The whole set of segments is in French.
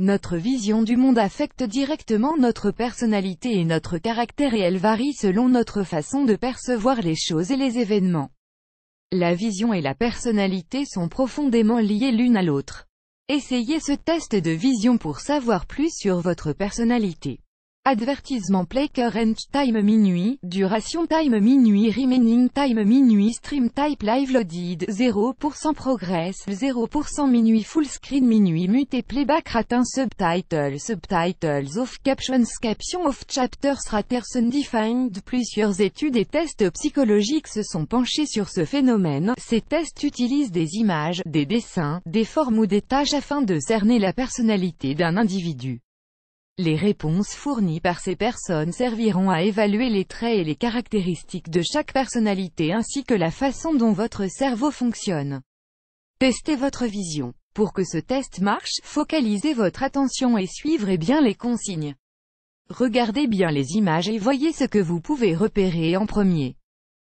Notre vision du monde affecte directement notre personnalité et notre caractère et elle varie selon notre façon de percevoir les choses et les événements. La vision et la personnalité sont profondément liées l'une à l'autre. Essayez ce test de vision pour savoir plus sur votre personnalité. Advertisement play current time minuit, duration time minuit remaining time minuit stream type live loaded 0% progress 0% minuit full screen minuit mute playback ratin subtitles off captions off chapters raters undefined. Plusieurs études et tests psychologiques se sont penchés sur ce phénomène. Ces tests utilisent des images, des dessins, des formes ou des tâches afin de cerner la personnalité d'un individu. Les réponses fournies par ces personnes serviront à évaluer les traits et les caractéristiques de chaque personnalité ainsi que la façon dont votre cerveau fonctionne. Testez votre vision. Pour que ce test marche, focalisez votre attention et suivrez bien les consignes. Regardez bien les images et voyez ce que vous pouvez repérer en premier.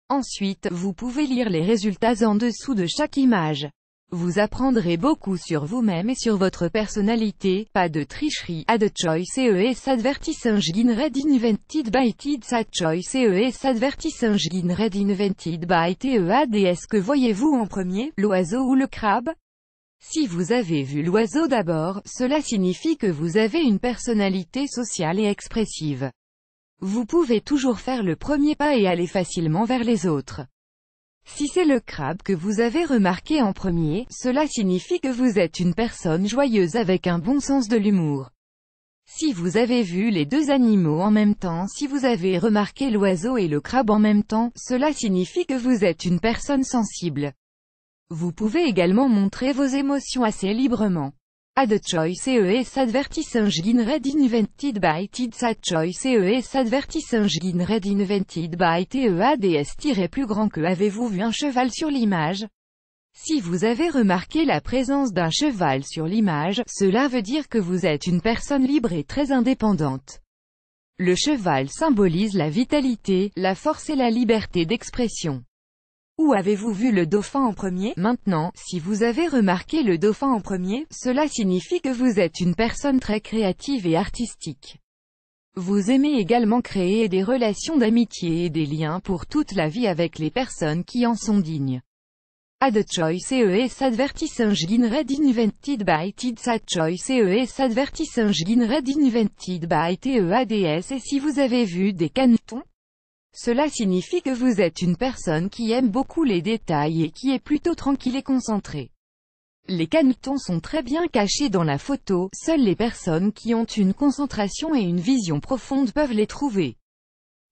Ensuite, vous pouvez lire les résultats en dessous de chaque image. Vous apprendrez beaucoup sur vous-même et sur votre personnalité. Pas de tricherie. Add choice ES advertising read invented by TED choice ES advertising read invented by TED. Est-ce que voyez-vous en premier, l'oiseau ou le crabe? Si vous avez vu l'oiseau d'abord, cela signifie que vous avez une personnalité sociale et expressive. Vous pouvez toujours faire le premier pas et aller facilement vers les autres. Si c'est le crabe que vous avez remarqué en premier, cela signifie que vous êtes une personne joyeuse avec un bon sens de l'humour. Si vous avez vu les deux animaux en même temps, si vous avez remarqué l'oiseau et le crabe en même temps, cela signifie que vous êtes une personne sensible. Vous pouvez également montrer vos émotions assez librement. Add choice ES advertising read invented by TED choice ES advertising read invented by TED. Plus grand que avez-vous vu un cheval sur l'image? Si vous avez remarqué la présence d'un cheval sur l'image, cela veut dire que vous êtes une personne libre et très indépendante. Le cheval symbolise la vitalité, la force et la liberté d'expression. Où avez-vous vu le dauphin en premier? Maintenant, si vous avez remarqué le dauphin en premier, cela signifie que vous êtes une personne très créative et artistique. Vous aimez également créer des relations d'amitié et des liens pour toute la vie avec les personnes qui en sont dignes. Add choice ES advertising read invented by TED choice ES advertising read invented by TED. Et si vous avez vu des canetons? Cela signifie que vous êtes une personne qui aime beaucoup les détails et qui est plutôt tranquille et concentrée. Les canetons sont très bien cachés dans la photo, seules les personnes qui ont une concentration et une vision profonde peuvent les trouver.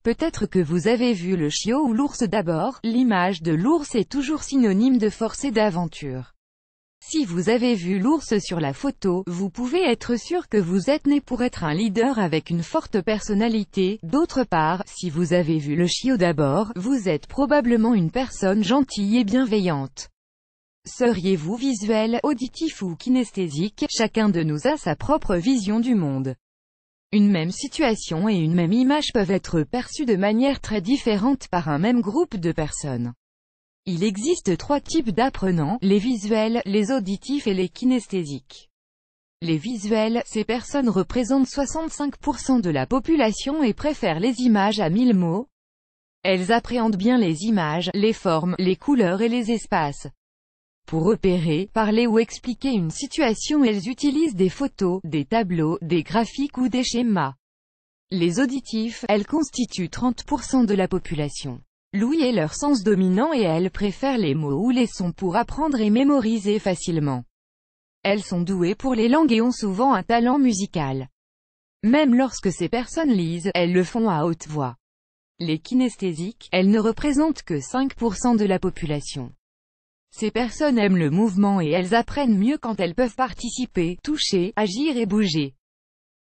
Peut-être que vous avez vu le chiot ou l'ours d'abord, l'image de l'ours est toujours synonyme de force et d'aventure. Si vous avez vu l'ours sur la photo, vous pouvez être sûr que vous êtes né pour être un leader avec une forte personnalité. D'autre part, si vous avez vu le chiot d'abord, vous êtes probablement une personne gentille et bienveillante. Seriez-vous visuel, auditif ou kinesthésique? Chacun de nous a sa propre vision du monde. Une même situation et une même image peuvent être perçues de manière très différente par un même groupe de personnes. Il existe trois types d'apprenants, les visuels, les auditifs et les kinesthésiques. Les visuels, ces personnes représentent 65% de la population et préfèrent les images à 1000 mots. Elles appréhendent bien les images, les formes, les couleurs et les espaces. Pour repérer, parler ou expliquer une situation, elles utilisent des photos, des tableaux, des graphiques ou des schémas. Les auditifs, elles constituent 30% de la population. L'ouïe est leur sens dominant et elles préfèrent les mots ou les sons pour apprendre et mémoriser facilement. Elles sont douées pour les langues et ont souvent un talent musical. Même lorsque ces personnes lisent, elles le font à haute voix. Les kinesthésiques, elles ne représentent que 5% de la population. Ces personnes aiment le mouvement et elles apprennent mieux quand elles peuvent participer, toucher, agir et bouger.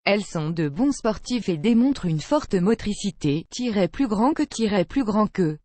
Elles sont de bons sportifs et démontrent une forte motricité, plus grand que.